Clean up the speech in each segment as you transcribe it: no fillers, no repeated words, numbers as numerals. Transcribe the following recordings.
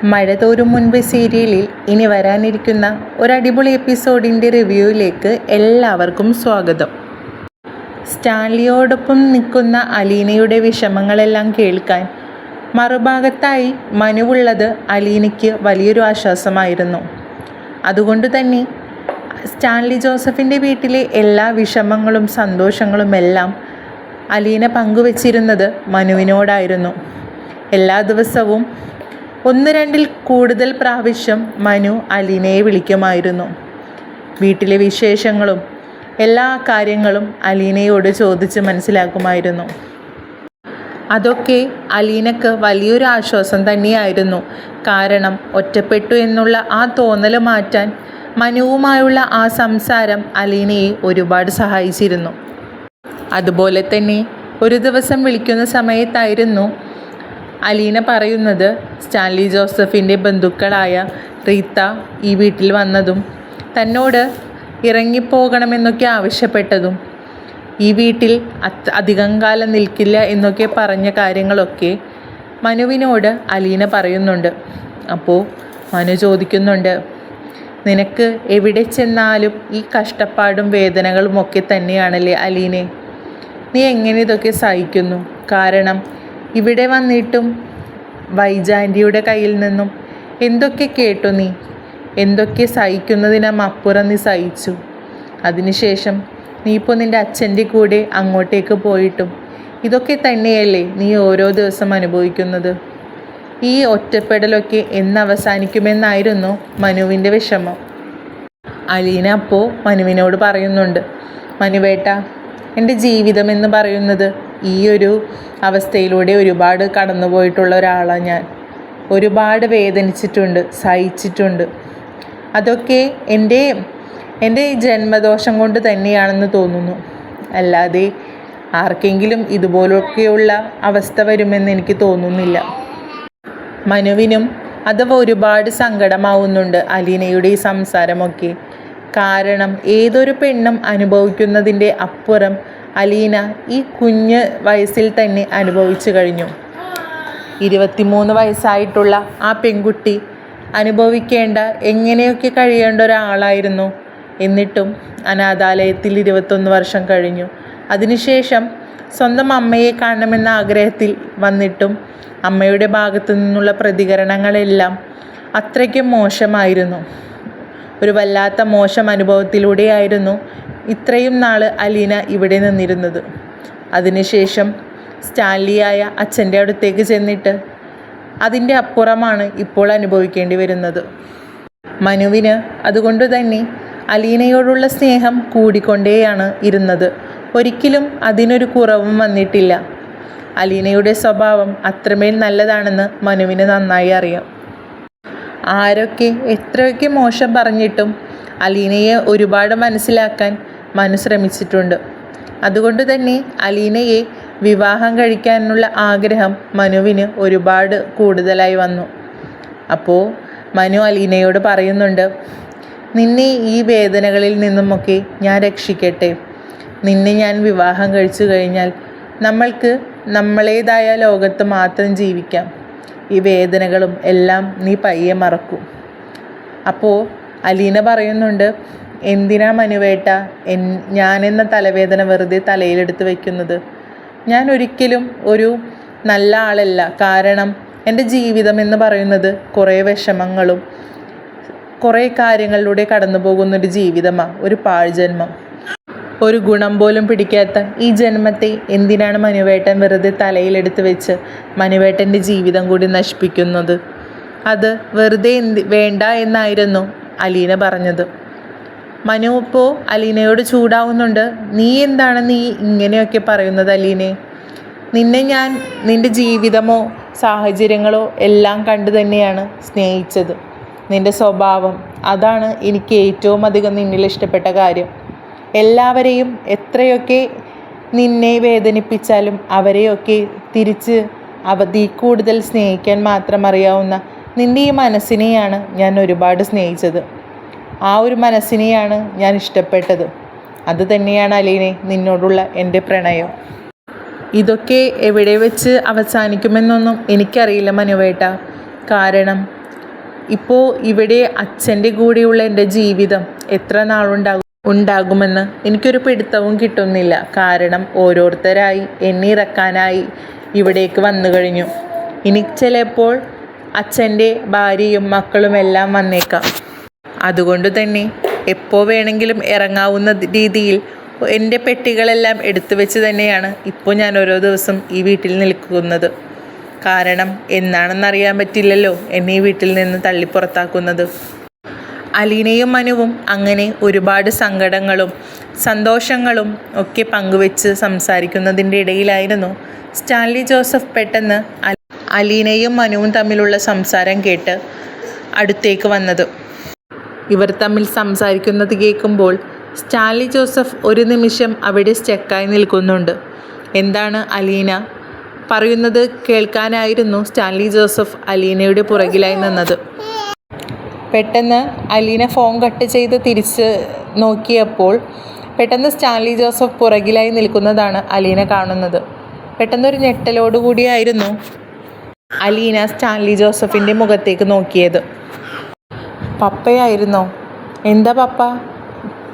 മഴ തോരും മുൻപ് സീരിയലിൽ ഇനി വരാനിരിക്കുന്ന ഒരടിപൊളി എപ്പിസോഡിൻ്റെ റിവ്യൂയിലേക്ക് എല്ലാവർക്കും സ്വാഗതം. സ്റ്റാൻലിയോടൊപ്പം നിൽക്കുന്ന അലീനയുടെ വിഷമങ്ങളെല്ലാം കേൾക്കാൻ മറുഭാഗത്തായി മനുവുള്ളത് അലീനയ്ക്ക് വലിയൊരു ആശ്വാസമായിരുന്നു. അതുകൊണ്ട് തന്നെ സ്റ്റാൻലി ജോസഫിൻ്റെ വീട്ടിലെ എല്ലാ വിഷമങ്ങളും സന്തോഷങ്ങളും എല്ലാം അലീന പങ്കുവച്ചിരുന്നത് മനുവിനോടായിരുന്നു. എല്ലാ ദിവസവും 1-2 കൂടുതൽ പ്രാവശ്യം മനു അലീനയെ വിളിക്കുമായിരുന്നു. വീട്ടിലെ വിശേഷങ്ങളും എല്ലാ കാര്യങ്ങളും അലീനയോട് ചോദിച്ച് മനസ്സിലാക്കുമായിരുന്നു. അതൊക്കെ അലീനക്ക് വലിയൊരു ആശ്വാസം തന്നെയായിരുന്നു. കാരണം ഒറ്റപ്പെട്ടു എന്നുള്ള ആ തോന്നൽ മാറ്റാൻ മനുവുമായുള്ള ആ സംസാരം അലീനയെ ഒരുപാട് സഹായിച്ചിരുന്നു. അതുപോലെ തന്നെ ഒരു ദിവസം വിളിക്കുന്ന സമയത്തായിരുന്നു അലീന പറയുന്നത് സ്റ്റാൻലി ജോസഫിൻ്റെ ബന്ധുക്കളായ റീത്ത ഈ വീട്ടിൽ വന്നതും തന്നോട് ഇറങ്ങിപ്പോകണമെന്നൊക്കെ ആവശ്യപ്പെട്ടതും ഈ വീട്ടിൽ അധികം കാലം നിൽക്കില്ല എന്നൊക്കെ പറഞ്ഞ കാര്യങ്ങളൊക്കെ മനുവിനോട് അലീന പറയുന്നുണ്ട്. അപ്പോൾ മനു ചോദിക്കുന്നുണ്ട്, നിനക്ക് എവിടെ ചെന്നാലും ഈ കഷ്ടപ്പാടും വേദനകളും ഒക്കെ തന്നെയാണല്ലേ അലീനെ? നീ എങ്ങനെ ഇതൊക്കെ സഹിക്കുന്നു? കാരണം ഇവിടെ വന്നിട്ടും വൈജാൻറ്റിയുടെ കയ്യിൽ നിന്നും എന്തൊക്കെ കേട്ടു നീ? എന്തൊക്കെ സഹിക്കുന്നതിനപ്പുറം നീ സഹിച്ചു. അതിനുശേഷം നീ ഇപ്പോൾ നിൻ്റെ അച്ഛൻ്റെ കൂടെ അങ്ങോട്ടേക്ക് പോയിട്ടും ഇതൊക്കെ തന്നെയല്ലേ നീ ഓരോ ദിവസം അനുഭവിക്കുന്നത്? ഈ ഒറ്റപ്പെടലൊക്കെ എന്നവസാനിക്കുമെന്നായിരുന്നു മനുവിൻ്റെ വിഷമം. അലീന അപ്പോൾ മനുവിനോട് പറയുന്നുണ്ട്, മനുവേട്ട, എൻ്റെ ജീവിതം എന്ന് പറയുന്നത് ഈ ഒരു അവസ്ഥയിലൂടെ ഒരുപാട് കടന്നുപോയിട്ടുള്ള ഒരാളാണ് ഞാൻ. ഒരുപാട് വേദനിച്ചിട്ടുണ്ട്, സഹിച്ചിട്ടുണ്ട്. അതൊക്കെ എൻ്റെ ജന്മദോഷം കൊണ്ട് തന്നെയാണെന്ന് തോന്നുന്നു. അല്ലാതെ ആർക്കെങ്കിലും ഇതുപോലൊക്കെയുള്ള അവസ്ഥ വരുമെന്ന് എനിക്ക് തോന്നുന്നില്ല. മനുവിനും അത് ഒരുപാട് സങ്കടമാവുന്നുണ്ട് അലീനയുടെ ഈ സംസാരമൊക്കെ. കാരണം ഏതൊരു പെണ്ണും അനുഭവിക്കുന്നതിൻ്റെ അപ്പുറം അലീന ഈ കുഞ്ഞ് വയസ്സിൽ തന്നെ അനുഭവിച്ചു കഴിഞ്ഞു. 23 വയസ്സായിട്ടുള്ള ആ പെൺകുട്ടി അനുഭവിക്കേണ്ട എങ്ങനെയൊക്കെ കഴിയേണ്ട ഒരാളായിരുന്നു. എന്നിട്ടും അനാഥാലയത്തിൽ 21 വർഷം കഴിഞ്ഞു. അതിനുശേഷം സ്വന്തം അമ്മയെ കാണണമെന്ന ആഗ്രഹത്തിൽ വന്നിട്ടും അമ്മയുടെ ഭാഗത്തു നിന്നുള്ള പ്രതികരണങ്ങളെല്ലാം അത്രയ്ക്കും മോശമായിരുന്നു. ഒരു വല്ലാത്ത മോശം അനുഭവത്തിലൂടെയായിരുന്നു ഇത്രയും നാൾ അലീന ഇവിടെ നിന്നിരുന്നത്. അതിനുശേഷം സ്റ്റാൻലിയായ അച്ഛൻ്റെ അടുത്തേക്ക് ചെന്നിട്ട് അതിൻ്റെ അപ്പുറമാണ് ഇപ്പോൾ അനുഭവിക്കേണ്ടി വരുന്നത്. മനുവിന് അതുകൊണ്ട് തന്നെ അലീനയോടുള്ള സ്നേഹം കൂടിക്കൊണ്ടേയാണ് ഇരുന്നത്. ഒരിക്കലും അതിനൊരു കുറവും വന്നിട്ടില്ല. അലീനയുടെ സ്വഭാവം അത്രമേൽ നല്ലതാണെന്ന് മനുവിന് നന്നായി അറിയാം. ആരൊക്കെ എത്രയൊക്കെ മോശം പറഞ്ഞിട്ടും അലീനയെ ഒരുപാട് മനസ്സിലാക്കാൻ മനു ശ്രമിച്ചിട്ടുണ്ട്. അതുകൊണ്ട് തന്നെ അലീനയെ വിവാഹം കഴിക്കാനുള്ള ആഗ്രഹം മനുവിന് ഒരുപാട് കൂടുതലായി വന്നു. അപ്പോൾ മനു അലീനയോട് പറയുന്നുണ്ട്, നിന്നെ ഈ വേദനകളിൽ നിന്നുമൊക്കെ ഞാൻ രക്ഷിക്കട്ടെ. നിന്നെ ഞാൻ വിവാഹം കഴിച്ചു കഴിഞ്ഞാൽ നമ്മൾക്ക് നമ്മളേതായ ലോകത്ത് മാത്രം ജീവിക്കാം. ഈ വേദനകളും എല്ലാം നീ പയ്യെ മറക്കും. അപ്പോൾ അലീന പറയുന്നുണ്ട്, എന്തിനാ മനുവേട്ട ഞാനെന്ന തലവേദന വെറുതെ തലയിലെടുത്ത് വയ്ക്കുന്നത്? ഞാൻ ഒരിക്കലും ഒരു നല്ല ആളല്ല. കാരണം എൻ്റെ ജീവിതം എന്ന് പറയുന്നത് കുറേ വിഷമങ്ങളും കുറേ കാര്യങ്ങളിലൂടെ കടന്നു പോകുന്നൊരു ജീവിതമാണ്. ഒരു പാഴ്ജന്മം, ഒരു ഗുണം പോലും പിടിക്കാത്ത ഈ ജന്മത്തെ എന്തിനാണ് മനുവേട്ടൻ വെറുതെ തലയിലെടുത്ത് വെച്ച് മനുവേട്ടൻ്റെ ജീവിതം കൂടി നശിപ്പിക്കുന്നത്? അത് വെറുതെ വേണ്ട എന്നായിരുന്നു അലീന പറഞ്ഞത്. മനു ഇപ്പോൾ അലീനയോട് ചൂടാവുന്നുണ്ട്. നീ എന്താണ് ഇങ്ങനെയൊക്കെ പറയുന്നത് അലീനെ? നിന്നെ ഞാൻ നിൻ്റെ ജീവിതമോ സാഹചര്യങ്ങളോ എല്ലാം കണ്ടു തന്നെയാണ് സ്നേഹിച്ചത്. നിൻ്റെ സ്വഭാവം, അതാണ് എനിക്ക് ഏറ്റവും അധികം നിന്നിൽ ഇഷ്ടപ്പെട്ട കാര്യം. എല്ലാവരെയും എത്രയൊക്കെ നിന്നെ വേദനിപ്പിച്ചാലും അവരെയൊക്കെ തിരിച്ച് കൂടുതൽ സ്നേഹിക്കാൻ മാത്രം അറിയാവുന്ന നിൻ്റെ ഈ മനസ്സിനെയാണ് ഞാൻ ഒരുപാട് സ്നേഹിച്ചത്. ആ ഒരു മനസ്സിനെയാണ് ഞാൻ ഇഷ്ടപ്പെട്ടത്. അത് തന്നെയാണ് അലീനെ നിന്നോടുള്ള എൻ്റെ പ്രണയം. ഇതൊക്കെ എവിടെ വെച്ച് അവസാനിക്കുമെന്നൊന്നും എനിക്കറിയില്ല മനുവേട്ട. കാരണം ഇപ്പോൾ ഇവിടെ അച്ഛൻ്റെ കൂടെയുള്ള എൻ്റെ ജീവിതം എത്ര ഉണ്ടാകുമെന്ന് എനിക്കൊരു പിടുത്തവും കിട്ടുന്നില്ല. കാരണം ഓരോരുത്തരായി എന്നെ ഇറക്കാനായി ഇവിടേക്ക് വന്നു കഴിഞ്ഞു. ഇനി ചിലപ്പോൾ അച്ഛൻ്റെ ഭാര്യയും മക്കളും എല്ലാം വന്നേക്കാം. അതുകൊണ്ട് തന്നെ എപ്പോൾ വേണമെങ്കിലും ഇറങ്ങാവുന്ന രീതിയിൽ എൻ്റെ പെട്ടികളെല്ലാം എടുത്തു വെച്ച് തന്നെയാണ് ഇപ്പോൾ ഞാൻ ഓരോ ദിവസം ഈ വീട്ടിൽ നിൽക്കുന്നത്. കാരണം എന്നാണെന്നറിയാൻ പറ്റില്ലല്ലോ എന്നെ ഈ വീട്ടിൽ നിന്ന് തള്ളിപ്പുറത്താക്കുന്നത്. അലീനയും മനുവും അങ്ങനെ ഒരുപാട് സങ്കടങ്ങളും സന്തോഷങ്ങളും ഒക്കെ പങ്കുവെച്ച് സംസാരിക്കുന്നതിൻ്റെ ഇടയിലായിരുന്നു സ്റ്റാൻലി ജോസഫ് പെട്ടെന്ന് അലീനയും മനുവും തമ്മിലുള്ള സംസാരം കേട്ട് അടുത്തേക്ക് വന്നത്. ഇവർ തമ്മിൽ സംസാരിക്കുന്നത് കേൾക്കുമ്പോൾ സ്റ്റാൻലി ജോസഫ് ഒരു നിമിഷം അവിടെ സ്റ്റക്കായി നിൽക്കുന്നുണ്ട്. എന്താണ് അലീന പറയുന്നത് കേൾക്കാനായിരുന്നു സ്റ്റാൻലി ജോസഫ് അലീനയുടെ പുറകിലായി നിന്നത്. പെട്ടെന്ന് അലീന ഫോൺ കട്ട് ചെയ്ത് തിരിച്ച് നോക്കിയപ്പോൾ പെട്ടെന്ന് സ്റ്റാൻലി ജോസഫ് പുറകിലായി നിൽക്കുന്നതാണ് അലീന കാണുന്നത്. പെട്ടെന്നൊരു ഞെട്ടലോടുകൂടിയായിരുന്നു അലീന സ്റ്റാൻലി ജോസഫിൻ്റെ മുഖത്തേക്ക് നോക്കിയത്. പപ്പയായിരുന്നോ? എന്താ പപ്പ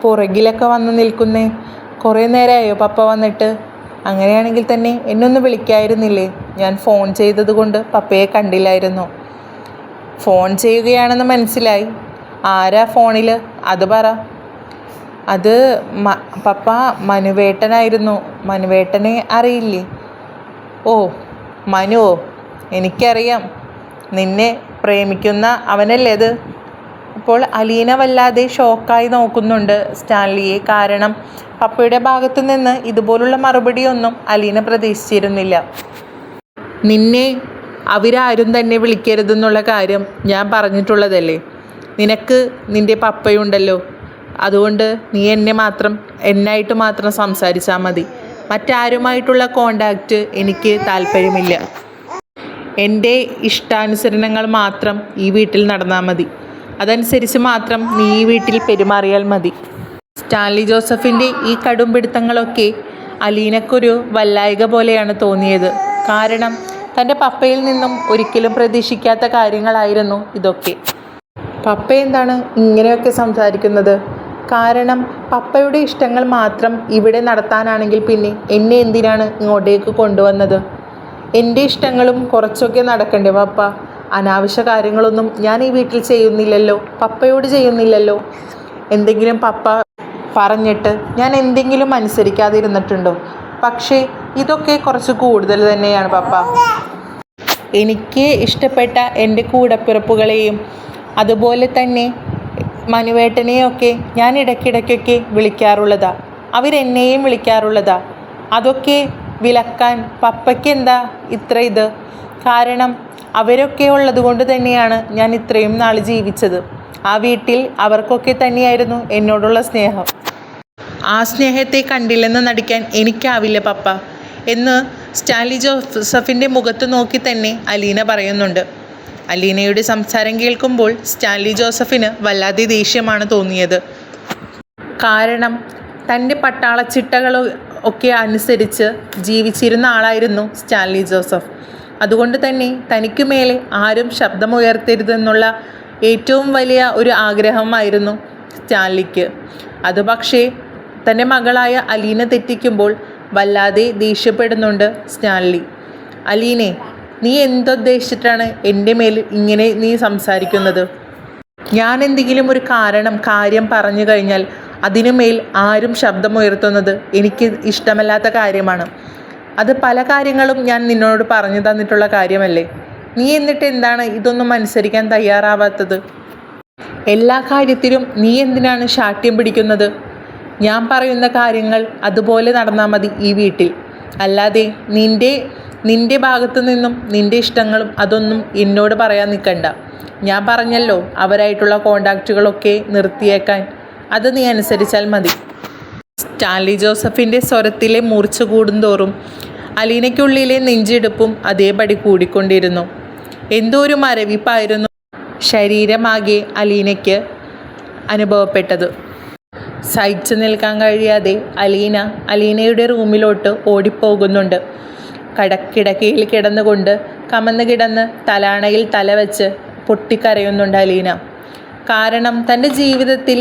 പുറകിലൊക്കെ വന്ന് നിൽക്കുന്നേ? കുറേ നേരമായോ പപ്പ വന്നിട്ട്? അങ്ങനെയാണെങ്കിൽ തന്നെ എന്നൊന്ന് വിളിക്കായിരുന്നില്ലേ? ഞാൻ ഫോൺ ചെയ്തത് കൊണ്ട് പപ്പയെ കണ്ടില്ലായിരുന്നു. ഫോൺ ചെയ്യുകയാണെന്ന് മനസ്സിലായി. ആരാ ഫോണിൽ? അത് പറ. അത് പപ്പ മനുവേട്ടനായിരുന്നു. മനുവേട്ടനെ അറിയില്ലേ? ഓ മനുവോ? എനിക്കറിയാം, നിന്നെ പ്രേമിക്കുന്ന അവനല്ലേ അത്? അപ്പോൾ അലീന വല്ലാതെ ഷോക്കായി നോക്കുന്നുണ്ട് സ്റ്റാൻലിയെ. കാരണം പപ്പയുടെ ഭാഗത്തു നിന്ന് ഇതുപോലുള്ള മറുപടിയൊന്നും അലീന പ്രതീക്ഷിച്ചിരുന്നില്ല. നിന്നെ അവരാരും തന്നെ വിളിക്കരുതെന്നുള്ള കാര്യം ഞാൻ പറഞ്ഞിട്ടുള്ളതല്ലേ? നിനക്ക് നിൻ്റെ പപ്പയുണ്ടല്ലോ, അതുകൊണ്ട് നീ എന്നായിട്ട് മാത്രം സംസാരിച്ചാൽ മതി. മറ്റാരുമായിട്ടുള്ള കോണ്ടാക്റ്റ് എനിക്ക് താല്പര്യമില്ല. എൻ്റെ ഇഷ്ടാനുസരണങ്ങൾ മാത്രം ഈ വീട്ടിൽ നടന്നാൽ മതി. അതനുസരിച്ച് മാത്രം നീ ഈ വീട്ടിൽ പെരുമാറിയാൽ മതി. സ്റ്റാൻലി ജോസഫിൻ്റെ ഈ കടുംപിടുത്തങ്ങളൊക്കെ അലീനക്കൊരു വല്ലായ്ക പോലെയാണ് തോന്നിയത്. കാരണം തൻ്റെ പപ്പയിൽ നിന്നും ഒരിക്കലും പ്രതീക്ഷിക്കാത്ത കാര്യങ്ങളായിരുന്നു ഇതൊക്കെ. പപ്പ എന്താണ് ഇങ്ങനെയൊക്കെ സംസാരിക്കുന്നത്? കാരണം പപ്പയുടെ ഇഷ്ടങ്ങൾ മാത്രം ഇവിടെ നടത്താനാണെങ്കിൽ പിന്നെ എന്നെ എന്തിനാണ് ഇങ്ങോട്ടേക്ക് കൊണ്ടുവന്നത്? എൻ്റെ ഇഷ്ടങ്ങളും കുറച്ചൊക്കെ നടക്കണ്ടേ പപ്പ? അനാവശ്യ കാര്യങ്ങളൊന്നും ഞാൻ ഈ വീട്ടിൽ ചെയ്യുന്നില്ലല്ലോ, പപ്പയോട് ചെയ്യുന്നില്ലല്ലോ. എന്തെങ്കിലും പപ്പ പറഞ്ഞിട്ട് ഞാൻ എന്തെങ്കിലും അനുസരിക്കാതിരുന്നിട്ടുണ്ടോ? പക്ഷേ ഇതൊക്കെ കുറച്ച് കൂടുതൽ തന്നെയാണ് പപ്പ. എനിക്ക് ഇഷ്ടപ്പെട്ട എൻ്റെ കൂടപ്പിറപ്പുകളെയും അതുപോലെ തന്നെ മനുവേട്ടനെയൊക്കെ ഞാൻ ഇടയ്ക്കിടയ്ക്കൊക്കെ വിളിക്കാറുള്ളതാ. അവരെന്നെയും വിളിക്കാറുള്ളതാ. അതൊക്കെ വിലക്കാൻ പപ്പയ്ക്ക് എന്താ ഇത്ര ഇത്? കാരണം അവരൊക്കെ ഉള്ളത് കൊണ്ട് തന്നെയാണ് ഞാൻ ഇത്രയും നാൾ ജീവിച്ചത്. ആ വീട്ടിൽ അവർക്കൊക്കെ തന്നെയായിരുന്നു എന്നോടുള്ള സ്നേഹം. ആ സ്നേഹത്തെ കണ്ടില്ലെന്ന് നടിക്കാൻ എനിക്കാവില്ല പപ്പ എന്ന് സ്റ്റാൻലി ജോസഫിൻ്റെ മുഖത്ത് നോക്കി തന്നെ അലീന പറയുന്നുണ്ട്. അലീനയുടെ സംസാരം കേൾക്കുമ്പോൾ സ്റ്റാൻലി ജോസഫിന് വല്ലാതെ ദേഷ്യമാണ് തോന്നിയത്. കാരണം തൻ്റെ പട്ടാളച്ചിട്ടകൾ ഒക്കെ അനുസരിച്ച് ജീവിച്ചിരുന്ന ആളായിരുന്നു സ്റ്റാൻലി ജോസഫ്. അതുകൊണ്ട് തന്നെ തനിക്ക് മേലെ ആരും ശബ്ദമുയർത്തരുതെന്നുള്ള ഏറ്റവും വലിയ ഒരു ആഗ്രഹമായിരുന്നു സ്റ്റാൻലിക്ക്. അത് പക്ഷേ തൻ്റെ മകളായ അലീന തെറ്റിക്കുമ്പോൾ വല്ലാതെ ദേഷ്യപ്പെടുന്നുണ്ട് സ്റ്റാൻലി. അലീനെ, നീ എന്തുദ്ദേശിച്ചിട്ടാണ് എൻ്റെ മേൽ ഇങ്ങനെ നീ സംസാരിക്കുന്നത്? ഞാൻ എന്തെങ്കിലും ഒരു കാര്യം പറഞ്ഞു കഴിഞ്ഞാൽ അതിനുമേൽ ആരും ശബ്ദമുയർത്തുന്നത് എനിക്ക് ഇഷ്ടമല്ലാത്ത കാര്യമാണ്. അത് പല കാര്യങ്ങളും ഞാൻ നിന്നോട് പറഞ്ഞു തന്നിട്ടുള്ള കാര്യമല്ലേ? നീ എന്നിട്ട് എന്താണ് ഇതൊന്നും അനുസരിക്കാൻ തയ്യാറാവാത്തത്? എല്ലാ കാര്യത്തിലും നീ എന്തിനാണ് ശാഠ്യം പിടിക്കുന്നത്? ഞാൻ പറയുന്ന കാര്യങ്ങൾ അതുപോലെ നടന്നാൽ മതി ഈ വീട്ടിൽ. അല്ലാതെ നിൻ്റെ ഭാഗത്തു നിന്നും നിൻ്റെ ഇഷ്ടങ്ങളും അതൊന്നും എന്നോട് പറയാൻ നിൽക്കണ്ട. ഞാൻ പറഞ്ഞല്ലോ അവരായിട്ടുള്ള കോണ്ടാക്റ്റുകളൊക്കെ നിർത്തിയേക്കാൻ. അത് നീ അനുസരിച്ചാൽ മതി. സ്റ്റാൻലി ജോസഫിൻ്റെ സ്വരത്തിലെ മൂർച്ച കൂടുന്തോറും അലീനയ്ക്കുള്ളിലെ നെഞ്ചിടിപ്പും അതേപടി കൂടിക്കൊണ്ടിരുന്നു. എന്തോ ഒരു മരവിപ്പായിരുന്നു ശരീരമാകെ അലീനയ്ക്ക് അനുഭവപ്പെട്ടത്. സഹിച്ചു നിൽക്കാൻ കഴിയാതെ അലീനയുടെ റൂമിലോട്ട് ഓടിപ്പോകുന്നുണ്ട്. കിടക്കയിൽ കിടന്നുകൊണ്ട് കമന്ന് കിടന്ന് തലാണയിൽ തല വെച്ച് പൊട്ടിക്കരയുന്നുണ്ട് അലീന. കാരണം തൻ്റെ ജീവിതത്തിൽ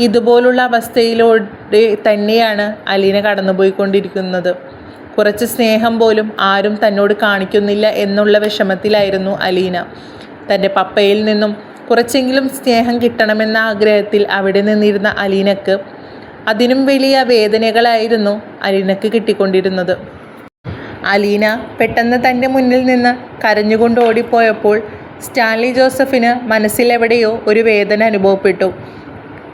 ഇതുപോലുള്ള അവസ്ഥയിലൂടെ തന്നെയാണ് അലീന കടന്നുപോയിക്കൊണ്ടിരിക്കുന്നത്. കുറച്ച് സ്നേഹം പോലും ആരും തന്നോട് കാണിക്കുന്നില്ല എന്നുള്ള വിഷമത്തിലായിരുന്നു അലീന. തൻ്റെ പപ്പയിൽ നിന്നും കുറച്ചെങ്കിലും സ്നേഹം കിട്ടണമെന്ന ആഗ്രഹത്തിൽ അവിടെ നിന്നിരുന്ന അലീനക്ക് അതിനും വലിയ വേദനകളായിരുന്നു അലീനക്ക് കിട്ടിക്കൊണ്ടിരുന്നത്. അലീന പെട്ടെന്ന് തൻ്റെ മുന്നിൽ നിന്ന് കരഞ്ഞുകൊണ്ട് ഓടിപ്പോയപ്പോൾ സ്റ്റാൻലി ജോസഫിന് മനസ്സിലെവിടെയോ ഒരു വേദന അനുഭവപ്പെട്ടു.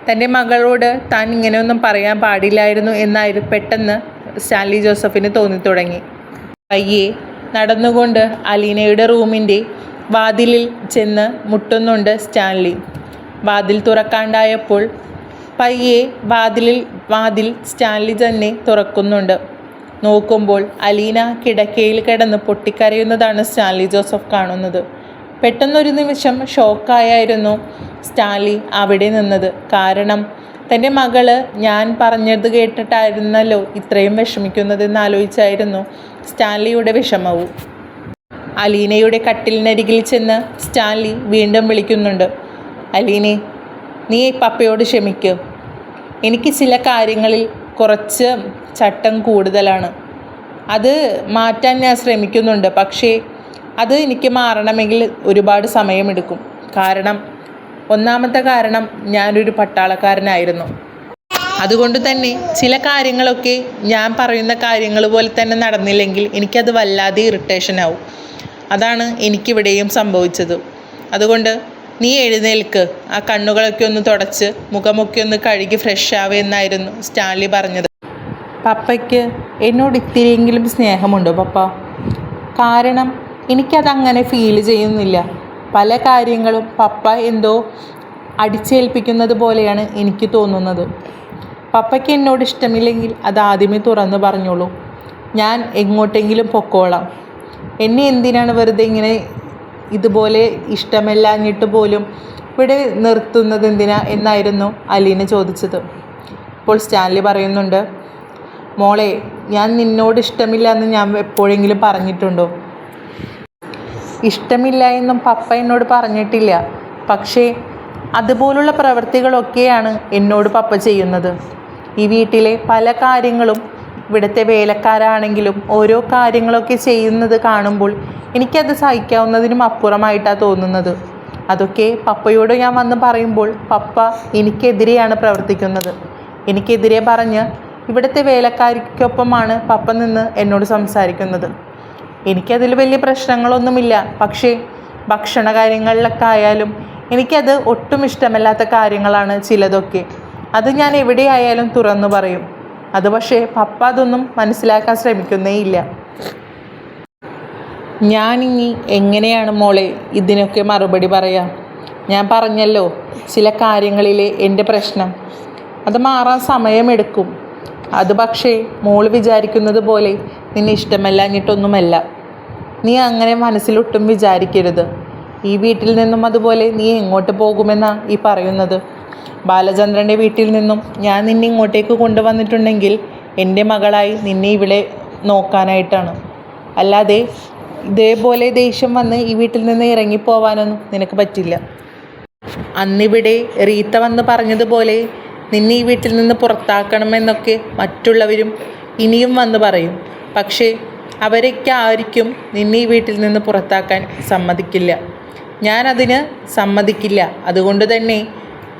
തൻ്റെ മകളോട് താൻ ഇങ്ങനെയൊന്നും പറയാൻ പാടില്ലായിരുന്നു എന്നായിരുന്നു പെട്ടെന്ന് സ്റ്റാൻലി ജോസഫിന് തോന്നിത്തുടങ്ങി. പയ്യെ നടന്നുകൊണ്ട് അലീനയുടെ റൂമിൻ്റെ വാതിലിൽ ചെന്ന് മുട്ടുന്നുണ്ട് സ്റ്റാൻലി. വാതിൽ തുറക്കാണ്ടായപ്പോൾ പയ്യെ വാതിൽ സ്റ്റാൻലി തന്നെ തുറക്കുന്നുണ്ട്. നോക്കുമ്പോൾ അലീന കിടക്കയിൽ കിടന്ന് പൊട്ടിക്കരയുന്നതാണ് സ്റ്റാൻലി ജോസഫ് കാണുന്നത്. പെട്ടെന്നൊരു നിമിഷം ഷോക്കായിരുന്നു സ്റ്റാൻലി അവിടെ നിന്നത്. കാരണം തൻ്റെ മകള് ഞാൻ പറഞ്ഞത് കേട്ടിട്ടായിരുന്നല്ലോ ഇത്രയും വിഷമിക്കുന്നതെന്ന് ആലോചിച്ചായിരുന്നു സ്റ്റാൻലിയുടെ വിഷമവും. അലീനയുടെ കട്ടിലിനരികിൽ ചെന്ന് സ്റ്റാൻലി വീണ്ടും വിളിക്കുന്നുണ്ട്, അലീനെ, നീ പപ്പയോട് ക്ഷമിക്കുക. എനിക്ക് ചില കാര്യങ്ങളിൽ കുറച്ച് ചട്ടം കൂടുതലാണ്. അത് മാറ്റാൻ ഞാൻ ശ്രമിക്കുന്നുണ്ട്. പക്ഷേ അത് എനിക്ക് മാറണമെങ്കിൽ ഒരുപാട് സമയമെടുക്കും. കാരണം ഒന്നാമത്തെ കാരണം ഞാനൊരു പട്ടാളക്കാരനായിരുന്നു. അതുകൊണ്ട് തന്നെ ചില കാര്യങ്ങളൊക്കെ ഞാൻ പറയുന്ന കാര്യങ്ങൾ പോലെ തന്നെ നടന്നില്ലെങ്കിൽ എനിക്കത് വല്ലാതെ ഇറിറ്റേഷനാവും. അതാണ് എനിക്കിവിടെയും സംഭവിച്ചത്. അതുകൊണ്ട് നീ എഴുന്നേൽക്ക്, ആ കണ്ണുകളൊക്കെ ഒന്ന് തുടച്ച് മുഖമൊക്കെ ഒന്ന് കഴുകി ഫ്രഷ് ആവുക എന്നായിരുന്നു സ്റ്റാൻലി പറഞ്ഞത്. പപ്പയ്ക്ക് എന്നോട് ഇത്തിരിയെങ്കിലും സ്നേഹമുണ്ടോ പപ്പ? കാരണം എനിക്കതങ്ങനെ ഫീൽ ചെയ്യുന്നില്ല. പല കാര്യങ്ങളും പപ്പ എന്തോ അടിച്ചേൽപ്പിക്കുന്നത് പോലെയാണ് എനിക്ക് തോന്നുന്നത്. പപ്പയ്ക്ക് എന്നോട് ഇഷ്ടമില്ലെങ്കിൽ അത് ആദ്യമേ തുറന്ന് പറഞ്ഞോളൂ. ഞാൻ എങ്ങോട്ടെങ്കിലും പൊക്കോളാം. എന്നെ എന്തിനാണ് വെറുതെ ഇങ്ങനെ ഇതുപോലെ ഇഷ്ടമല്ലാഞ്ഞിട്ട് പോലും ഇവിടെ നിർത്തുന്നത് എന്തിനാ എന്നായിരുന്നു അലീന ചോദിച്ചത്. അപ്പോൾ സ്റ്റാൻലി പറയുന്നുണ്ട്, മോളെ, ഞാൻ നിന്നോട് ഇഷ്ടമില്ല എന്ന് ഞാൻ എപ്പോഴെങ്കിലും പറഞ്ഞിട്ടുണ്ടോ? ഇഷ്ടമില്ല എന്നും പപ്പ എന്നോട് പറഞ്ഞിട്ടില്ല. പക്ഷേ അതുപോലുള്ള പ്രവൃത്തികളൊക്കെയാണ് എന്നോട് പപ്പ ചെയ്യുന്നത്. ഈ വീട്ടിലെ പല കാര്യങ്ങളും ഇവിടുത്തെ വേലക്കാരാണെങ്കിലും ഓരോ കാര്യങ്ങളൊക്കെ ചെയ്യുന്നത് കാണുമ്പോൾ എനിക്കത് സഹിക്കാവുന്നതിനും അപ്പുറമായിട്ടാണ് തോന്നുന്നത്. അതൊക്കെ പപ്പയോട് ഞാൻ വന്ന് പറയുമ്പോൾ പപ്പ എനിക്കെതിരെയാണ് പ്രവർത്തിക്കുന്നത്. എനിക്കെതിരെ പറഞ്ഞ് ഇവിടുത്തെ വേലക്കാരിക്കൊപ്പമാണ് പപ്പ നിന്ന് എന്നോട് സംസാരിക്കുന്നത്. എനിക്കതിൽ വലിയ പ്രശ്നങ്ങളൊന്നുമില്ല. പക്ഷേ ഭക്ഷണ കാര്യങ്ങളിലൊക്കെ ആയാലും എനിക്കത് ഒട്ടും ഇഷ്ടമല്ലാത്ത കാര്യങ്ങളാണ് ചിലതൊക്കെ. അത് ഞാൻ എവിടെയായാലും തുറന്നു പറയും. അത് പക്ഷേ പപ്പ അതൊന്നും മനസ്സിലാക്കാൻ ശ്രമിക്കുന്നേ ഇല്ല. ഞാനിനി എങ്ങനെയാണ് മോളെ ഇതിനൊക്കെ മറുപടി പറയാം? ഞാൻ പറഞ്ഞല്ലോ ചില കാര്യങ്ങളിലെ എൻ്റെ പ്രശ്നം. അത് മാറാൻ സമയമെടുക്കും. അത് പക്ഷേ മോൾ വിചാരിക്കുന്നത് പോലെ നിന്നെ ഇഷ്ടമല്ലാഞ്ഞിട്ടൊന്നുമല്ല. നീ അങ്ങനെ മനസ്സിലൊട്ടും വിചാരിക്കരുത്. ഈ വീട്ടിൽ നിന്നും അതുപോലെ നീ എങ്ങോട്ട് പോകുമെന്നാണ് ഈ പറയുന്നത്? ബാലചന്ദ്രൻ്റെ വീട്ടിൽ നിന്നും ഞാൻ നിന്നെ ഇങ്ങോട്ടേക്ക് കൊണ്ടുവന്നിട്ടുണ്ടെങ്കിൽ എൻ്റെ മകളായി നിന്നെ ഇവിടെ നോക്കാനായിട്ടാണ്. അല്ലാതെ ഇതേപോലെ ദേഷ്യം വന്ന് ഈ വീട്ടിൽ നിന്ന് ഇറങ്ങിപ്പോവാനൊന്നും നിനക്ക് പറ്റില്ല. അന്നിവിടെ റീത്ത വന്ന് പറഞ്ഞതുപോലെ നിന്നെ ഈ വീട്ടിൽ നിന്ന് പുറത്താക്കണമെന്നൊക്കെ മറ്റുള്ളവരും ഇനിയും വന്ന് പറയും. പക്ഷേ അവരൊക്കെ ആയിരിക്കും നിന്നെ ഈ വീട്ടിൽ നിന്ന് പുറത്താക്കാൻ സമ്മതിക്കില്ല. ഞാനതിന് സമ്മതിക്കില്ല. അതുകൊണ്ട് തന്നെ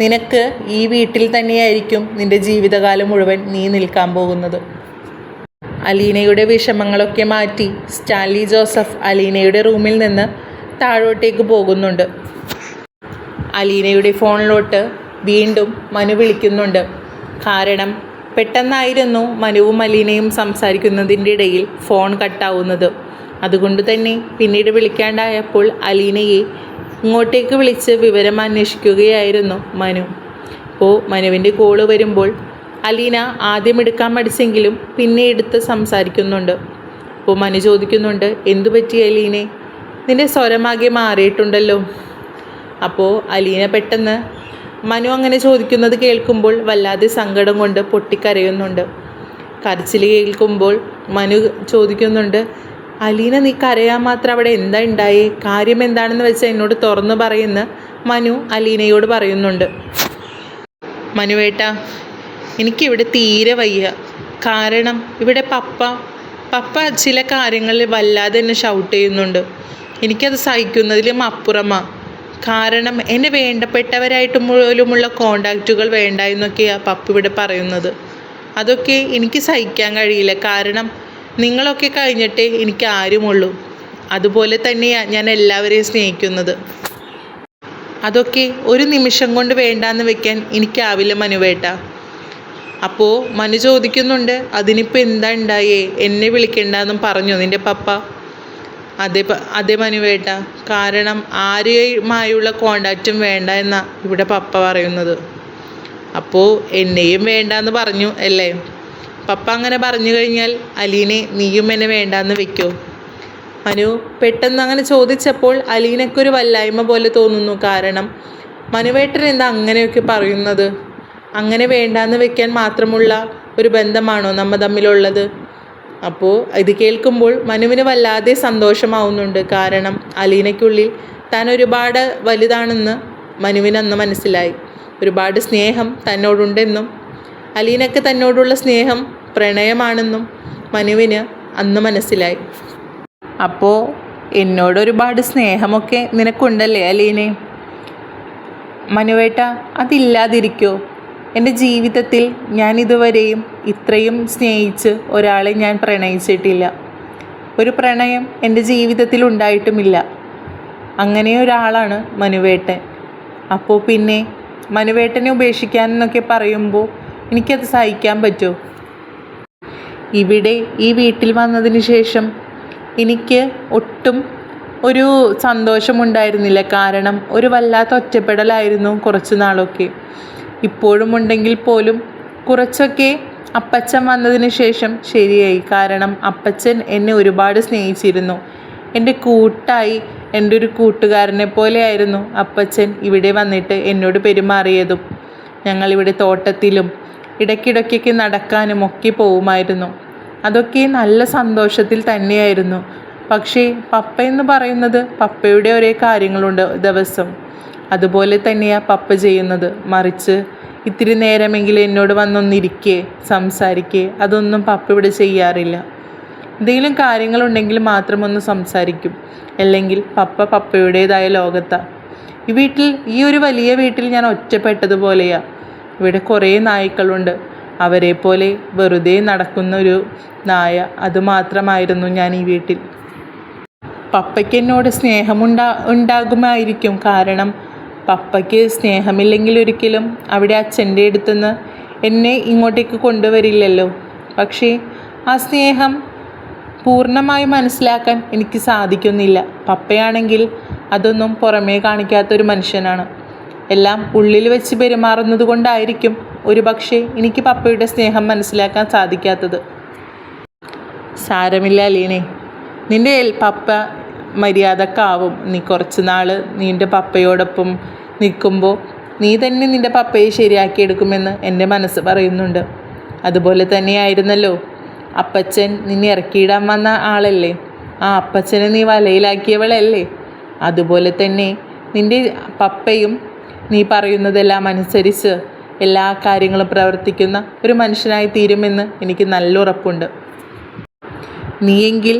നിനക്ക് ഈ വീട്ടിൽ തന്നെയായിരിക്കും നിൻ്റെ ജീവിതകാലം മുഴുവൻ നീ നിൽക്കാൻ പോകുന്നത്. അലീനയുടെ വിഷമങ്ങളൊക്കെ മാറ്റി സ്റ്റാൻലി ജോസഫ് അലീനയുടെ റൂമിൽ നിന്ന് താഴോട്ടേക്ക് പോകുന്നുണ്ട്. അലീനയുടെ ഫോണിലോട്ട് വീണ്ടും മനു വിളിക്കുന്നുണ്ട്. കാരണം പെട്ടെന്നായിരുന്നു മനുവും അലീനയും സംസാരിക്കുന്നതിൻ്റെ ഇടയിൽ ഫോൺ കട്ടാവുന്നത്. അതുകൊണ്ട് തന്നെ പിന്നീട് വിളിക്കാണ്ടായപ്പോൾ അലീനയെ ഇങ്ങോട്ടേക്ക് വിളിച്ച് വിവരം അന്വേഷിക്കുകയായിരുന്നു മനു. അപ്പോൾ മനുവിൻ്റെ കോള് വരുമ്പോൾ അലീന ആദ്യം എടുക്കാൻ മടിച്ചെങ്കിലും പിന്നെ എടുത്ത് സംസാരിക്കുന്നുണ്ട്. അപ്പോൾ മനു ചോദിക്കുന്നുണ്ട്, എന്തു പറ്റി അലീനെ? നിൻ്റെ സ്വരമാകെ മാറിയിട്ടുണ്ടല്ലോ. അപ്പോൾ അലീന പെട്ടെന്ന് മനു അങ്ങനെ ചോദിക്കുന്നത് കേൾക്കുമ്പോൾ വല്ലാതെ സങ്കടം കൊണ്ട് പൊട്ടിക്കരയുന്നുണ്ട്. കരച്ചിൽ കേൾക്കുമ്പോൾ മനു ചോദിക്കുന്നുണ്ട്, അലീന, നീ കരയാൻ മാത്രം അവിടെ എന്താ ഉണ്ടായി? കാര്യം എന്താണെന്ന് വെച്ചാൽ എന്നോട് തുറന്നു പറയുന്ന മനു അലീനയോട് പറയുന്നുണ്ട്. മനുവേട്ട, എനിക്കിവിടെ തീരെ വയ്യ. കാരണം ഇവിടെ പപ്പ ചില കാര്യങ്ങളിൽ വല്ലാതെ എന്നെ ഷൗട്ട് ചെയ്യുന്നുണ്ട്. എനിക്കത് സഹിക്കുന്നതിലും അപ്പുറമാണ്. കാരണം എന്നെ വേണ്ടപ്പെട്ടവരായിട്ട് പോലുമുള്ള കോണ്ടാക്റ്റുകൾ വേണ്ട എന്നൊക്കെയാണ് പപ്പ ഇവിടെ പറയുന്നത്. അതൊക്കെ എനിക്ക് സഹിക്കാൻ കഴിയില്ല. കാരണം നിങ്ങളൊക്കെ കഴിഞ്ഞിട്ടേ എനിക്ക് ആരുമുള്ളൂ. അതുപോലെ തന്നെയാണ് ഞാൻ എല്ലാവരെയും സ്നേഹിക്കുന്നത്. അതൊക്കെ ഒരു നിമിഷം കൊണ്ട് വേണ്ടാന്ന് വെക്കാൻ എനിക്കാവില്ല മനുവേട്ട. അപ്പോൾ മനു ചോദിക്കുന്നുണ്ട്, അതിനിപ്പോൾ എന്താ ഉണ്ടായേ? എന്നെ വിളിക്കണ്ടെന്നും പറഞ്ഞു നിൻ്റെ പപ്പ? അതെ മനുവേട്ട, കാരണം ആരുമായുള്ള കോണ്ടാക്റ്റും വേണ്ട എന്നാണ് ഇവിടെ പപ്പ പറയുന്നത്. അപ്പോൾ എന്നെയും വേണ്ടാന്ന് പറഞ്ഞു അല്ലേ? പപ്പ അങ്ങനെ പറഞ്ഞു കഴിഞ്ഞാൽ അലീനെ നീയും എന്നെ വേണ്ടാന്ന് വെക്കോ? മനു പെട്ടെന്ന് അങ്ങനെ ചോദിച്ചപ്പോൾ അലീനയ്ക്കൊരു വല്ലായ്മ പോലെ തോന്നുന്നു. കാരണം മനുവേട്ടൻ എന്താ അങ്ങനെയൊക്കെ പറയുന്നത്? അങ്ങനെ വേണ്ടാന്ന് വെക്കാൻ മാത്രമുള്ള ഒരു ബന്ധമാണോ നമ്മ തമ്മിലുള്ളത്? അപ്പോൾ ഇത് കേൾക്കുമ്പോൾ മനുവിന് വല്ലാതെ സന്തോഷമാവുന്നുണ്ട്. കാരണം അലീനയ്ക്കുള്ളിൽ താൻ ഒരുപാട് വലുതാണെന്ന് മനുവിനന്ന് മനസ്സിലായി. ഒരുപാട് സ്നേഹം തന്നോടുണ്ടെന്നും അലീനയ്ക്ക് തന്നോടുള്ള സ്നേഹം പ്രണയമാണെന്നും മനുവിന് അന്ന് മനസ്സിലായി. അപ്പോൾ എന്നോടൊരുപാട് സ്നേഹമൊക്കെ നിനക്കുണ്ടല്ലേ അലീനെ? മനുവേട്ട, അതില്ലാതിരിക്കോ? എൻ്റെ ജീവിതത്തിൽ ഞാൻ ഇതുവരെയും ഇത്രയും സ്നേഹിച്ച് ഒരാളെ ഞാൻ പ്രണയിച്ചിട്ടില്ല. ഒരു പ്രണയം എൻ്റെ ജീവിതത്തിൽ ഉണ്ടായിട്ടുമില്ല. അങ്ങനെ ഒരാളാണ് മനുവേട്ടൻ. അപ്പോൾ പിന്നെ മനുവേട്ടനെ ഉപേക്ഷിക്കാനെന്നൊക്കെ പറയുമ്പോൾ എനിക്കത് സഹിക്കാൻ പറ്റുമോ? ഇവിടെ ഈ വീട്ടിൽ വന്നതിന് ശേഷം എനിക്ക് ഒട്ടും ഒരു സന്തോഷമുണ്ടായിരുന്നില്ല. കാരണം ഒരു വല്ലാത്ത ഒറ്റപ്പെടലായിരുന്നു കുറച്ച് നാളൊക്കെ. ഇപ്പോഴും ഉണ്ടെങ്കിൽ പോലും കുറച്ചൊക്കെ അപ്പച്ചൻ വന്നതിന് ശേഷം ശരിയായി. കാരണം അപ്പച്ചൻ എന്നെ ഒരുപാട് സ്നേഹിച്ചിരുന്നു. എൻ്റെ കൂട്ടായി, എൻ്റെ ഒരു കൂട്ടുകാരനെ പോലെയായിരുന്നു അപ്പച്ചൻ ഇവിടെ വന്നിട്ട് എന്നോട് പെരുമാറിയതും. ഞങ്ങളിവിടെ തോട്ടത്തിലും ഇടയ്ക്കിടയ്ക്കൊക്കെ നടക്കാനും ഒക്കെ പോവുമായിരുന്നു. അതൊക്കെ നല്ല സന്തോഷത്തിൽ തന്നെയായിരുന്നു. പക്ഷേ പപ്പ എന്ന് പറയുന്നത് പപ്പയുടെ ഒരേ കാര്യങ്ങളുണ്ട് ദിവസം. അതുപോലെ തന്നെയാണ് പപ്പ ചെയ്യുന്നത്. മറിച്ച് ഇത്തിരി നേരമെങ്കിലും എന്നോട് വന്നൊന്നിരിക്കേ സംസാരിക്കേ, അതൊന്നും പപ്പ ഇവിടെ ചെയ്യാറില്ല. എന്തെങ്കിലും കാര്യങ്ങളുണ്ടെങ്കിൽ മാത്രം ഒന്ന് സംസാരിക്കും. അല്ലെങ്കിൽ പപ്പയുടേതായ ലോകത്താണ്. ഈ ഒരു വലിയ വീട്ടിൽ ഞാൻ ഒറ്റപ്പെട്ടതുപോലെയാണ്. ഇവിടെ കുറേ നായ്ക്കളുണ്ട്. അവരെ പോലെ വെറുതെ നടക്കുന്നൊരു നായ, അതുമാത്രമായിരുന്നു ഞാൻ ഈ വീട്ടിൽ. പപ്പയ്ക്ക് എന്നോട് ഉണ്ടാകുമായിരിക്കും. കാരണം പപ്പയ്ക്ക് സ്നേഹമില്ലെങ്കിൽ ഒരിക്കലും അവിടെ അച്ഛൻ്റെ അടുത്തുനിന്ന് എന്നെ ഇങ്ങോട്ടേക്ക് കൊണ്ടുവരില്ലല്ലോ. പക്ഷേ ആ സ്നേഹം പൂർണ്ണമായി മനസ്സിലാക്കാൻ എനിക്ക് സാധിക്കുന്നില്ല. പപ്പയാണെങ്കിൽ അതൊന്നും പുറമേ കാണിക്കാത്തൊരു മനുഷ്യനാണ്. എല്ലാം ഉള്ളിൽ വെച്ച് പെരുമാറുന്നത് കൊണ്ടായിരിക്കും ഒരുപക്ഷെ എനിക്ക് പപ്പയുടെ സ്നേഹം മനസ്സിലാക്കാൻ സാധിക്കാത്തത്. സാരമില്ല അലീനെ, നിൻ്റെ പപ്പ മര്യാദക്കാവും. നീ കുറച്ച് നാൾ നിൻ്റെ പപ്പയോടൊപ്പം നിൽക്കുമ്പോൾ നീ തന്നെ നിൻ്റെ പപ്പയെ ശരിയാക്കിയെടുക്കുമെന്ന് എൻ്റെ മനസ്സ് പറയുന്നുണ്ട്. അതുപോലെ തന്നെയായിരുന്നല്ലോ അപ്പച്ചൻ നിന്നെ ഇറക്കിയിടാൻ വന്ന ആളല്ലേ? ആ അപ്പച്ചനെ നീ വലയിലാക്കിയവളല്ലേ? അതുപോലെ തന്നെ നിൻ്റെ പപ്പയും നീ പറയുന്നതെല്ലാം അനുസരിച്ച് എല്ലാ കാര്യങ്ങളും പ്രവർത്തിക്കുന്ന ഒരു മനുഷ്യനായി തീരുമെന്ന് എനിക്ക് നല്ല ഉറപ്പുണ്ട്. നീയെങ്കിൽ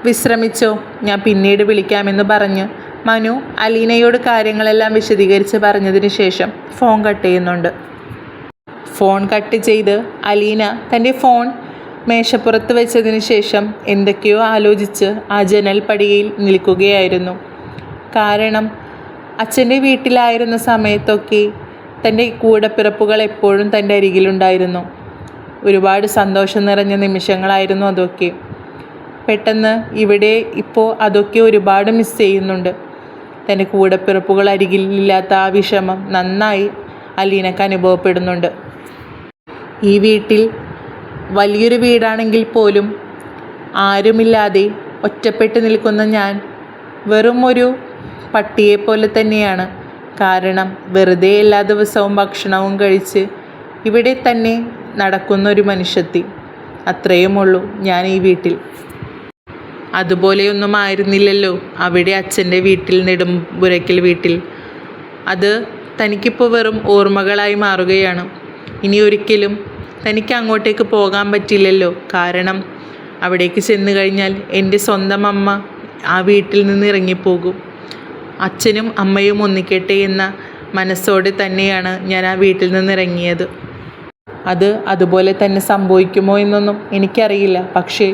വിശ്രമിച്ചോ, ഞാൻ പിന്നീട് വിളിക്കാമെന്ന് പറഞ്ഞ് മനു അലീനയോട് കാര്യങ്ങളെല്ലാം വിശദീകരിച്ച് പറഞ്ഞതിന് ശേഷം ഫോൺ കട്ട് ചെയ്യുന്നുണ്ട്. ഫോൺ കട്ട് ചെയ്ത് അലീന തൻ്റെ ഫോൺ മേശപ്പുറത്ത് വെച്ചതിന് ശേഷം എന്തൊക്കെയോ ആലോചിച്ച് ആ ജനൽ പടികയിൽ നിൽക്കുകയായിരുന്നു. കാരണം അച്ഛൻ്റെ വീട്ടിലായിരുന്ന സമയത്തൊക്കെ തൻ്റെ കൂടപ്പിറപ്പുകൾ എപ്പോഴും തൻ്റെ അരികിലുണ്ടായിരുന്നു. ഒരുപാട് സന്തോഷം നിറഞ്ഞ നിമിഷങ്ങളായിരുന്നു അതൊക്കെ. പെട്ടെന്ന് ഇവിടെ ഇപ്പോൾ അതൊക്കെ ഒരുപാട് മിസ് ചെയ്യുന്നുണ്ട്. തൻ്റെ കൂടപ്പിറപ്പുകൾ അരികിലില്ലാത്ത ആ വിഷമം നന്നായി അലീനക്ക് അനുഭവപ്പെടുന്നുണ്ട്. ഈ വീട്ടിൽ വലിയൊരു വീടാണെങ്കിൽ പോലും ആരുമില്ലാതെ ഒറ്റപ്പെട്ട് നിൽക്കുന്ന ഞാൻ വെറും ഒരു പട്ടിയെപ്പോലെ തന്നെയാണ്. കാരണം വെറുതെ എല്ലാ ദിവസവും ഭക്ഷണവും കഴിച്ച് ഇവിടെ തന്നെ നടക്കുന്ന ഒരു മനുഷ്യത്തി. അത്രയുമുള്ളൂ ഞാൻ ഈ വീട്ടിൽ. അതുപോലെയൊന്നും ആയിരുന്നില്ലല്ലോ അവിടെ അച്ഛൻ്റെ വീട്ടിൽ, നെടുമ്പുരയ്ക്കൽ വീട്ടിൽ. അത് തനിക്കിപ്പോൾ വെറും ഓർമ്മകളായി മാറുകയാണ്. ഇനി ഒരിക്കലും തനിക്ക് അങ്ങോട്ടേക്ക് പോകാൻ പറ്റില്ലല്ലോ. കാരണം അവിടേക്ക് ചെന്ന് കഴിഞ്ഞാൽ എൻ്റെ സ്വന്തം അമ്മ ആ വീട്ടിൽ നിന്ന് ഇറങ്ങിപ്പോകും. അച്ഛനും അമ്മയും ഒന്നിക്കട്ടെ എന്ന മനസ്സോടെ തന്നെയാണ് ഞാൻ ആ വീട്ടിൽ നിന്ന് ഇറങ്ങിയത്. അത് അതുപോലെ തന്നെ സംഭവിക്കുമോ എന്നൊന്നും എനിക്കറിയില്ല. പക്ഷേ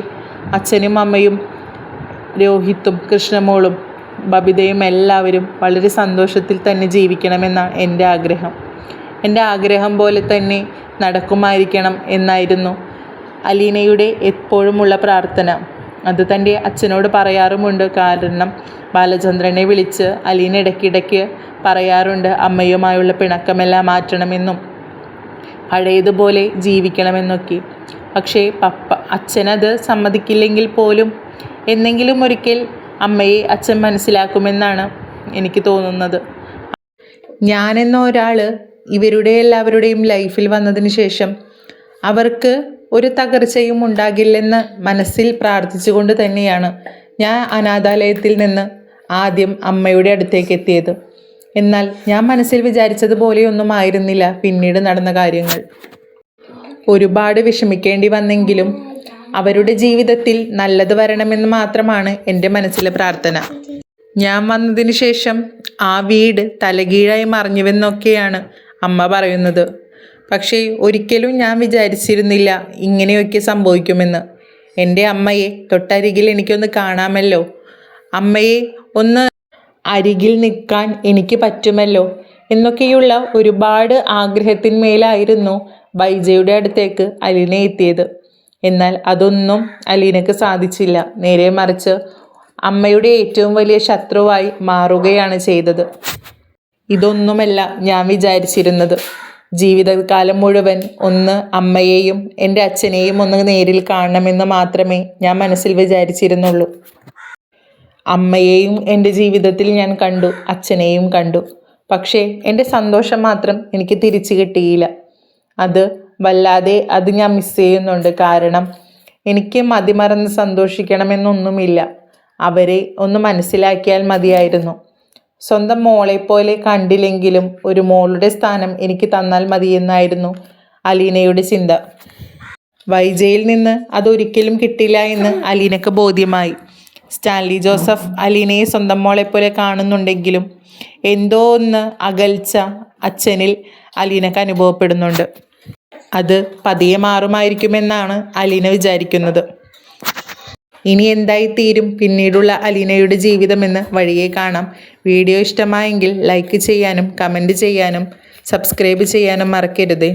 അച്ഛനും അമ്മയും രോഹിത്തും കൃഷ്ണമോളും ബബിതയും എല്ലാവരും വളരെ സന്തോഷത്തിൽ തന്നെ ജീവിക്കണമെന്നാണ് എൻ്റെ ആഗ്രഹം. എൻ്റെ ആഗ്രഹം പോലെ തന്നെ നടക്കുമായിരിക്കണം എന്നായിരുന്നു അലീനയുടെ എപ്പോഴുമുള്ള പ്രാർത്ഥന. അത് തൻ്റെ അച്ഛനോട് പറയാറുമുണ്ട്. കാരണം ബാലചന്ദ്രനെ വിളിച്ച് അലീന ഇടയ്ക്കിടയ്ക്ക് പറയാറുണ്ട് അമ്മയുമായുള്ള പിണക്കമെല്ലാം മാറ്റണമെന്നും പഴയതുപോലെ ജീവിക്കണമെന്നൊക്കെ. പക്ഷേ അച്ഛനത് സമ്മതിക്കില്ലെങ്കിൽ പോലും എന്നെങ്കിലും ഒരിക്കൽ അമ്മയെ അച്ഛൻ മനസ്സിലാക്കുമെന്നാണ് എനിക്ക് തോന്നുന്നത്. ഞാനെന്ന ഒരാൾ ഇവരുടെ എല്ലാവരുടെയും ലൈഫിൽ വന്നതിന് ശേഷം അവർക്ക് ഒരു തകർച്ചയും ഉണ്ടാകില്ലെന്ന് മനസ്സിൽ പ്രാർത്ഥിച്ചുകൊണ്ട് തന്നെയാണ് ഞാൻ അനാഥാലയത്തിൽ നിന്ന് ആദ്യം അമ്മയുടെ അടുത്തേക്ക് എത്തിയത്. എന്നാൽ ഞാൻ മനസ്സിൽ വിചാരിച്ചതുപോലെയൊന്നും ആയിരുന്നില്ല പിന്നീട് നടന്ന കാര്യങ്ങൾ. ഒരുപാട് വിഷമിക്കേണ്ടി വന്നെങ്കിലും അവരുടെ ജീവിതത്തിൽ നല്ലത് വരണമെന്ന് മാത്രമാണ് എൻ്റെ മനസ്സിലെ പ്രാർത്ഥന. ഞാൻ വന്നതിന് ശേഷം ആ വീട് തലകീഴായി മറിഞ്ഞുവെന്നൊക്കെയാണ് അമ്മ പറയുന്നത്. പക്ഷേ ഒരിക്കലും ഞാൻ വിചാരിച്ചിരുന്നില്ല ഇങ്ങനെയൊക്കെ സംഭവിക്കുമെന്ന്. എൻ്റെ അമ്മയെ തൊട്ടരികിൽ എനിക്കൊന്ന് കാണാമല്ലോ, അമ്മയെ ഒന്ന് അരികിൽ നിൽക്കാൻ എനിക്ക് പറ്റുമല്ലോ എന്നൊക്കെയുള്ള ഒരുപാട് ആഗ്രഹത്തിന്മേലായിരുന്നു ബൈജയുടെ അടുത്തേക്ക് അലീന എത്തിയത്. എന്നാൽ അതൊന്നും അലീനക്ക് സാധിച്ചില്ല. നേരെ മറിച്ച് അമ്മയുടെ ഏറ്റവും വലിയ ശത്രുവായി മാറുകയാണ് ചെയ്തത്. ഇതൊന്നുമല്ല ഞാൻ വിചാരിച്ചിരുന്നത്. ജീവിതകാലം മുഴുവൻ ഒന്ന് അമ്മയെയും എൻ്റെ അച്ഛനെയും ഒന്ന് നേരിൽ കാണണമെന്ന് മാത്രമേ ഞാൻ മനസ്സിൽ വിചാരിച്ചിരുന്നുള്ളൂ. അമ്മയെയും എൻ്റെ ജീവിതത്തിൽ ഞാൻ കണ്ടു, അച്ഛനെയും കണ്ടു. പക്ഷേ എൻ്റെ സന്തോഷം മാത്രം എനിക്ക് തിരിച്ചു കിട്ടിയില്ല. അത് ഞാൻ മിസ് ചെയ്യുന്നുണ്ട്. കാരണം എനിക്ക് മതിമറന്ന് സന്തോഷിക്കണമെന്നൊന്നുമില്ല. അവരെ ഒന്ന് മനസ്സിലാക്കിയാൽ മതിയായിരുന്നു. സ്വന്തം മോളെപ്പോലെ കണ്ടില്ലെങ്കിലും ഒരു മോളുടെ സ്ഥാനം എനിക്ക് തന്നാൽ മതിയെന്നായിരുന്നു അലീനയുടെ ചിന്ത. വൈജയിൽ നിന്ന് അതൊരിക്കലും കിട്ടില്ല എന്ന് അലീനക്ക് ബോധ്യമായി. സ്റ്റാൻലി ജോസഫ് അലീനയെ സ്വന്തം മോളെപ്പോലെ കാണുന്നുണ്ടെങ്കിലും എന്തോ ഒന്ന് അകൽച്ച അച്ഛനിൽ അലീനക്ക് അനുഭവപ്പെടുന്നുണ്ട്. അത് പതിയെ മാറുമായിരിക്കുമെന്നാണ് അലീന വിചാരിക്കുന്നത്. ഇനി എന്തായിത്തീരും പിന്നീടുള്ള അലീനയുടെ ജീവിതമെന്ന് വഴിയെ കാണാം. വീഡിയോ ഇഷ്ടമായെങ്കിൽ ലൈക്ക് ചെയ്യാനും കമൻറ്റ് ചെയ്യാനും സബ്സ്ക്രൈബ് ചെയ്യാനും മറക്കരുതേ.